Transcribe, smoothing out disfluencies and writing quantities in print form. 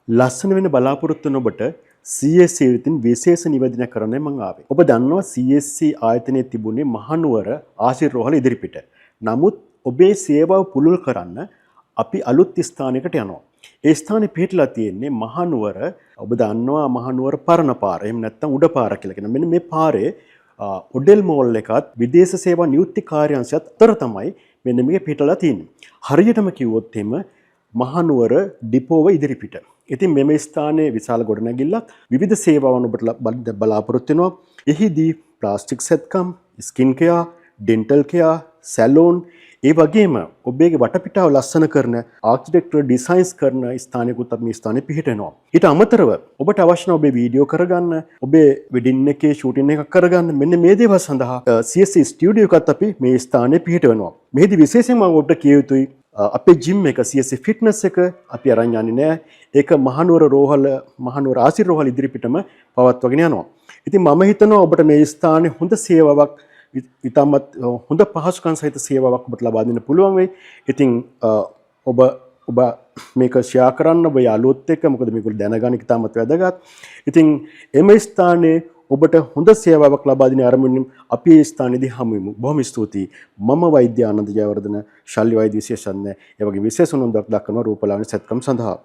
ලස්සන වෙන බලාපොරොත්තු වෙන ඔබට CSC විසින් විශේෂ නිවේදනයක් කරන්නයි මම ආවේ. ඔබ දන්නවා CSC ආයතනයේ තිබුණේ මහනුවර ආශිර්වාද ඉදිරිපිට. නමුත් ඔබේ සේවාව පුළුල් කරන්න අපි අලුත් ස්ථානයකට යනවා. ඒ ස්ථානේ පිහිටලා තියෙන්නේ මහනුවර. ඔබ දන්නවා මහනුවර පරණ පාර. එහෙම නැත්නම් උඩ පාර කියලා කියන. මෙන්න මේ පාරේ ඔඩෙල් මෝල් එකත් විදේශ සේවා නියුක්ති කාර්යාංශයත් අතර තමයි මෙන්න මේක පිහිටලා තියෙන්නේ. හරියටම කිව්වොත් එimhe මහනුවර ඩිපෝව ඉදිරිපිට. ඉතින් මෙම ස්ථානයේ විශාල ගොඩනැගිල්ලක් විවිධ සේවාවන් ඔබට බලාපොරොත්තු වෙනවා. එහිදී ප්ලාස්ටික් සැත්කම්, skin care, dental care, salon, ඒ වගේම ඔබගේ වටපිටාව ලස්සන කරන ආකිටෙක්චරල් ඩිසයින්ස් කරන ස්ථානයකුත් අපි මේ ස්ථානයේ පිහිටනවා. ඊට අමතරව ඔබට අවශ්‍ය නම් ඔබේ වීඩියෝ කරගන්න, ඔබේ වෙඩින් එකේ ෂූටින් එකක් කරගන්න මෙන්න මේ දේවල් සඳහා CSC ස්ටුඩියෝ එකත් අපි මේ ස්ථානයේ පිහිටවනවා. මෙහිදී විශේෂයෙන්ම ඔබට කිය යුතුයි අපේ ජිම් එක CSC ෆිට්නස් එක අපි අරන් යන්නේ නැහැ. ඒක මහනුවර මහනුවර ආශිර්වාද ඉදිරිපිටම පවත්වාගෙන යනවා. ඉතින් මම හිතනවා ඔබට මේ ස්ථානයේ හොඳ සේවාවක් ඉතාමත් හොඳ පහසුකම් සහිත සේවාවක් ඔබට ලබා දෙන්න පුළුවන් වෙයි. ඉතින් ඔබ මේක ෂෙයා කරන්න ඔබ යාළුවොත් එක්ක, මොකද මේගොල්ලෝ දැනගන්න ඉතාමත් වැදගත්. ඉතින් එම ස්ථානයේ ඔබට හොඳ සේවාවක් ලබා දෙන අරමුණින් අපි මේ ස්ථානයේදී හමු වෙමු. බොහොම ස්තුතියි. මම වෛද්‍ය ආනන්ද ජයවර්ධන, ශල්‍ය වෛද්‍ය විශේෂඥ, ඒ වගේ විශේෂ උනන්දුවක් දක්වන රූපලාවන්‍ය සැත්කම් සඳහා.